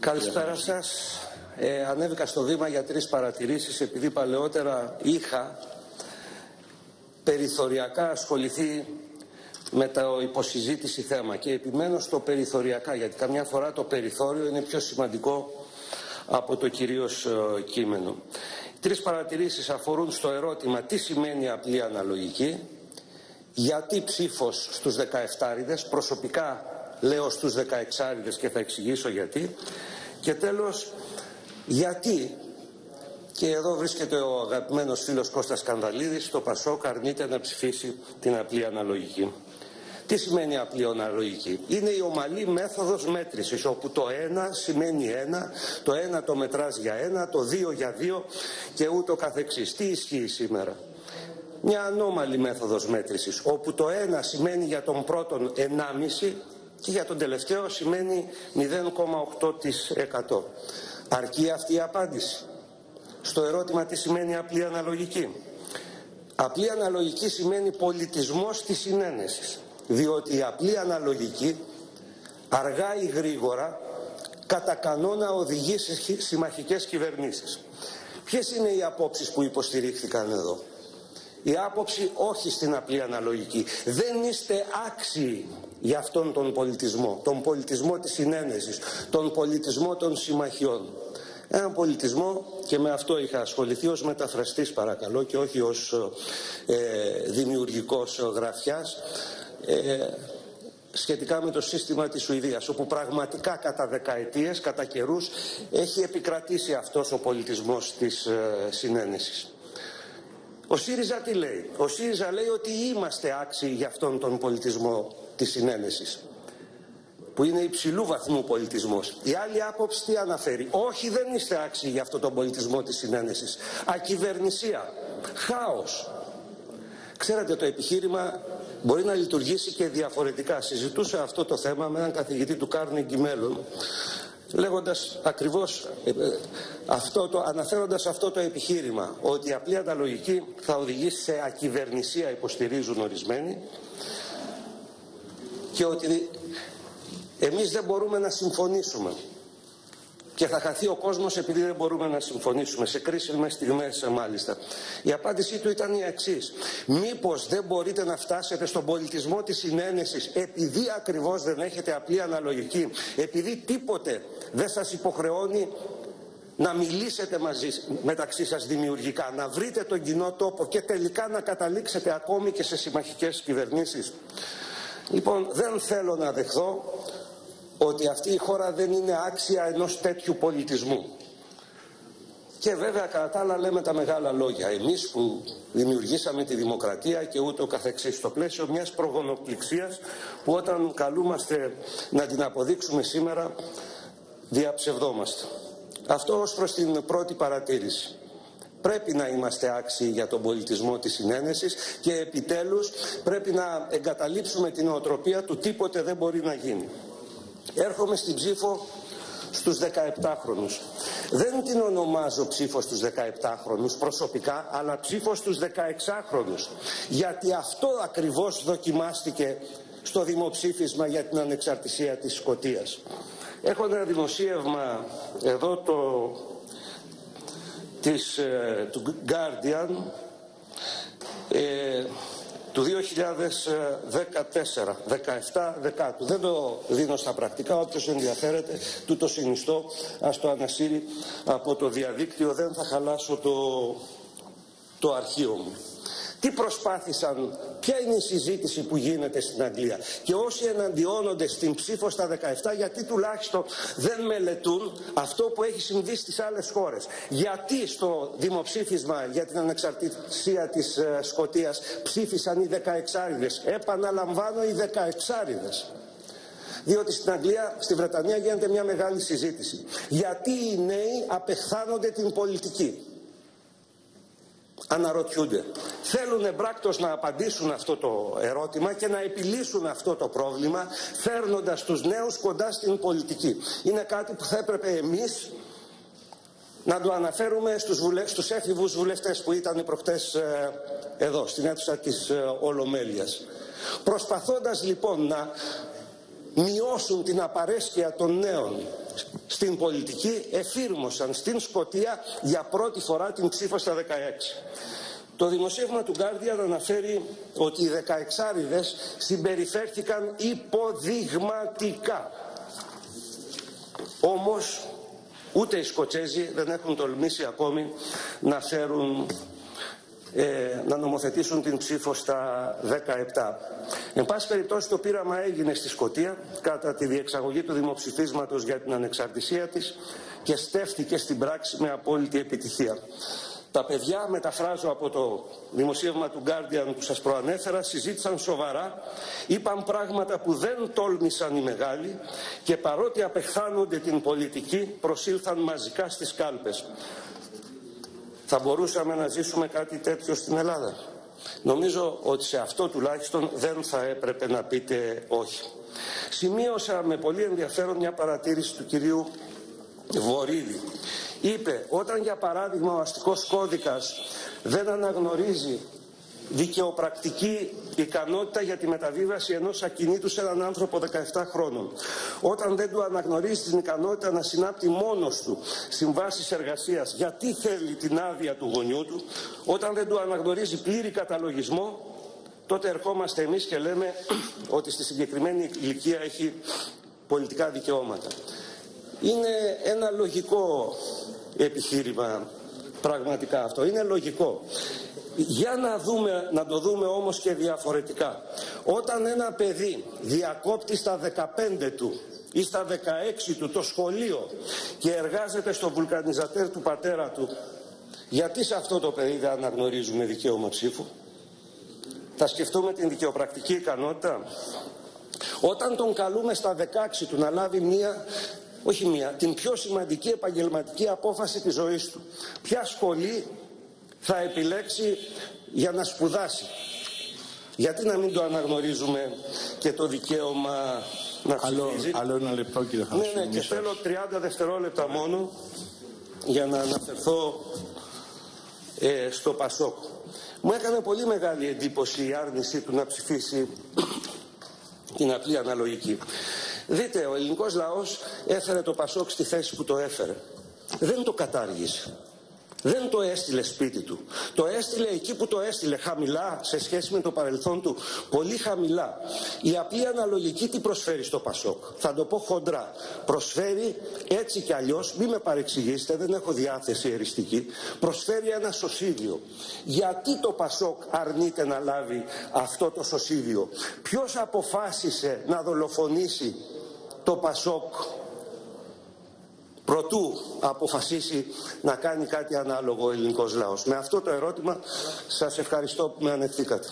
Καλησπέρα σας. Ανέβηκα στο βήμα για 3 παρατηρήσεις επειδή παλαιότερα είχα περιθωριακά ασχοληθεί με το υποσυζήτηση θέμα και επιμένω στο περιθωριακά, γιατί καμιά φορά το περιθώριο είναι πιο σημαντικό από το κυρίως κείμενο. 3 παρατηρήσεις αφορούν στο ερώτημα τι σημαίνει απλή αναλογική, γιατί ψήφος στους 17'ριδες, προσωπικά λέω στους 16'ριδες και θα εξηγήσω γιατί, και τέλος γιατί, και εδώ βρίσκεται ο αγαπημένος φίλος Κώστας Κανδαλίδης, το ΠΑΣΟΚ αρνείται να ψηφίσει την απλή αναλογική. Τι σημαίνει απλή αναλογική? Είναι η ομαλή μέθοδος μέτρησης, όπου το 1 σημαίνει 1, το 1 το μετράς για 1, το 2 για 2 και ούτω καθεξής. Τι ισχύει σήμερα? Μια ανώμαλη μέθοδος μέτρησης, όπου το 1 σημαίνει για τον πρώτον 1,5 και για τον τελευταίο σημαίνει 0,8%. Αρκεί αυτή η απάντηση στο ερώτημα τι σημαίνει απλή αναλογική? Απλή αναλογική σημαίνει πολιτισμός της συνένεσης, διότι η απλή αναλογική αργά ή γρήγορα κατά κανόνα οδηγεί σε συμμαχικές κυβερνήσεις. Ποιες είναι οι απόψεις που υποστηρίχθηκαν εδώ? Η άποψη όχι στην απλή αναλογική. Δεν είστε άξιοι για αυτόν τον πολιτισμό της συνένεσης, τον πολιτισμό των συμμαχιών. Έναν πολιτισμό, και με αυτό είχα ασχοληθεί ως μεταφραστής παρακαλώ και όχι ως δημιουργικός γραφιάς, σχετικά με το σύστημα της Σουηδίας, όπου πραγματικά κατά δεκαετίες, κατά καιρούς έχει επικρατήσει αυτός ο πολιτισμός της συνένεσης. Ο ΣΥΡΙΖΑ τι λέει? Ο ΣΥΡΙΖΑ λέει ότι είμαστε άξιοι για αυτόν τον πολιτισμό της συνένεσης, που είναι υψηλού βαθμού πολιτισμός. Η άλλη άποψη τι αναφέρει? Όχι, δεν είστε άξιοι για αυτόν τον πολιτισμό της συνένεσης. Ακυβερνησία, χάος. Ξέρετε, το επιχείρημα μπορεί να λειτουργήσει και διαφορετικά. Συζητούσα αυτό το θέμα με έναν καθηγητή του Carnegie Mellon, λέγοντας ακριβώς αναφέροντας αυτό το επιχείρημα, ότι η απλή αναλογική θα οδηγήσει σε ακυβερνησία, υποστηρίζουν ορισμένοι, και ότι εμείς δεν μπορούμε να συμφωνήσουμε και θα χαθεί ο κόσμος επειδή δεν μπορούμε να συμφωνήσουμε, σε κρίσιμες στιγμές μάλιστα. Η απάντησή του ήταν η εξής: μήπως δεν μπορείτε να φτάσετε στον πολιτισμό της συνένεσης επειδή ακριβώς δεν έχετε απλή αναλογική, επειδή τίποτε δεν σας υποχρεώνει να μιλήσετε μεταξύ σας δημιουργικά, να βρείτε τον κοινό τόπο και τελικά να καταλήξετε ακόμη και σε συμμαχικές κυβερνήσεις? Λοιπόν, δεν θέλω να δεχθώ ότι αυτή η χώρα δεν είναι άξια ενός τέτοιου πολιτισμού. Και βέβαια κατά τα άλλα λέμε τα μεγάλα λόγια, εμείς που δημιουργήσαμε τη δημοκρατία και ούτω καθεξής, στο πλαίσιο μιας προγονοπληξίας που όταν καλούμαστε να την αποδείξουμε σήμερα διαψευδόμαστε. Αυτό ως προς την πρώτη παρατήρηση. Πρέπει να είμαστε άξιοι για τον πολιτισμό της συνένεσης και επιτέλους πρέπει να εγκαταλείψουμε την νοοτροπία του τίποτε δεν μπορεί να γίνει. Έρχομαι στην ψήφο στους 17χρονους. Δεν την ονομάζω ψήφο στους 17χρονους προσωπικά, αλλά ψήφο στους 16χρονους. Γιατί αυτό ακριβώς δοκιμάστηκε στο δημοψήφισμα για την ανεξαρτησία της Σκωτίας. Έχω ένα δημοσίευμα εδώ του Guardian του 2014, 17 Δεκάτου. Δεν το δίνω στα πρακτικά, όποιος ενδιαφέρεται του το συνιστώ, ας το ανασύρει από το διαδίκτυο, δεν θα χαλάσω το αρχείο μου. Τι προσπάθησαν, ποια είναι η συζήτηση που γίνεται στην Αγγλία? Και όσοι εναντιώνονται στην ψήφο στα 17, γιατί τουλάχιστον δεν μελετούν αυτό που έχει συμβεί στις άλλες χώρες? Γιατί στο δημοψήφισμα για την ανεξαρτησία της Σκωτίας ψήφισαν οι 16'ριδες? Επαναλαμβάνω, οι 16'ριδες. Διότι στην Αγγλία, στη Βρετανία γίνεται μια μεγάλη συζήτηση. Γιατί οι νέοι απεχθάνονται την πολιτική? Αναρωτιούνται. Θέλουν εμπράκτως να απαντήσουν αυτό το ερώτημα και να επιλύσουν αυτό το πρόβλημα, φέρνοντας τους νέους κοντά στην πολιτική. Είναι κάτι που θα έπρεπε εμείς να το αναφέρουμε στους έφηβους βουλευτές που ήταν προχτές εδώ στην αίθουσα της Ολομέλειας. Προσπαθώντας λοιπόν να μειώσουν την απαρέσκεια των νέων στην πολιτική, εφήρμοσαν στην Σκωτία για πρώτη φορά την ψήφο στα 16. Το δημοσίευμα του Guardian αναφέρει ότι οι 16άριδες συμπεριφέρθηκαν υποδειγματικά. Όμως ούτε οι Σκοτσέζοι δεν έχουν τολμήσει ακόμη να νομοθετήσουν την ψήφο στα 17. Εν πάση περιπτώσει, το πείραμα έγινε στη Σκωτία κατά τη διεξαγωγή του δημοψηφίσματος για την ανεξαρτησία της και στέφθηκε στην πράξη με απόλυτη επιτυχία. Τα παιδιά, μεταφράζω από το δημοσίευμα του Guardian που σας προανέφερα, συζήτησαν σοβαρά, είπαν πράγματα που δεν τόλμησαν οι μεγάλοι και παρότι απεχθάνονται την πολιτική προσήλθαν μαζικά στις κάλπες. Θα μπορούσαμε να ζήσουμε κάτι τέτοιο στην Ελλάδα? Νομίζω ότι σε αυτό τουλάχιστον δεν θα έπρεπε να πείτε όχι. Σημείωσα με πολύ ενδιαφέρον μια παρατήρηση του κυρίου Βορίδη. Είπε, όταν για παράδειγμα ο αστικός κώδικας δεν αναγνωρίζει δικαιοπρακτική ικανότητα για τη μεταβίβαση ενός ακινήτου σε έναν άνθρωπο 17 χρόνων, όταν δεν του αναγνωρίζει την ικανότητα να συνάπτει μόνος του συμβάσεις εργασίας γιατί θέλει την άδεια του γονιού του, όταν δεν του αναγνωρίζει πλήρη καταλογισμό, τότε ερχόμαστε εμείς και λέμε ότι στη συγκεκριμένη ηλικία έχει πολιτικά δικαιώματα. Είναι ένα λογικό επιχείρημα πραγματικά αυτό, είναι λογικό. Για να το δούμε όμως και διαφορετικά. Όταν ένα παιδί διακόπτει στα 15 του ή στα 16 του το σχολείο και εργάζεται στο βουλκανιζατέρ του πατέρα του, γιατί σε αυτό το παιδί δεν αναγνωρίζουμε δικαίωμα ψήφου? Θα σκεφτούμε την δικαιοπρακτική ικανότητα? Όταν τον καλούμε στα 16 του να λάβει την πιο σημαντική επαγγελματική απόφαση της ζωής του, ποια σχολή θα επιλέξει για να σπουδάσει, γιατί να μην το αναγνωρίζουμε και το δικαίωμα να ψηφίζει? Άλλο ένα λεπτό, κύριε Θανασίου. Ναι, και θέλω 30 δευτερόλεπτα μόνο για να αναφερθώ στο Πασόκ. Μου έκανε πολύ μεγάλη εντύπωση η άρνηση του να ψηφίσει την απλή αναλογική. Δείτε, ο ελληνικός λαός έφερε το Πασόκ στη θέση που το έφερε. Δεν το κατάργησε. Δεν το έστειλε σπίτι του. Το έστειλε εκεί που το έστειλε, χαμηλά σε σχέση με το παρελθόν του. Πολύ χαμηλά. Η απλή αναλογική τι προσφέρει στο Πασόκ? Θα το πω χοντρά. Προσφέρει έτσι κι αλλιώς, μην με παρεξηγήσετε, δεν έχω διάθεση εριστική, προσφέρει ένα σωσίδιο. Γιατί το Πασόκ αρνείται να λάβει αυτό το σωσίδιο? Ποιος αποφάσισε να δολοφονήσει το Πασόκ προτού αποφασίσει να κάνει κάτι ανάλογο ο ελληνικός λαός? Με αυτό το ερώτημα σας ευχαριστώ που με ανεχθήκατε.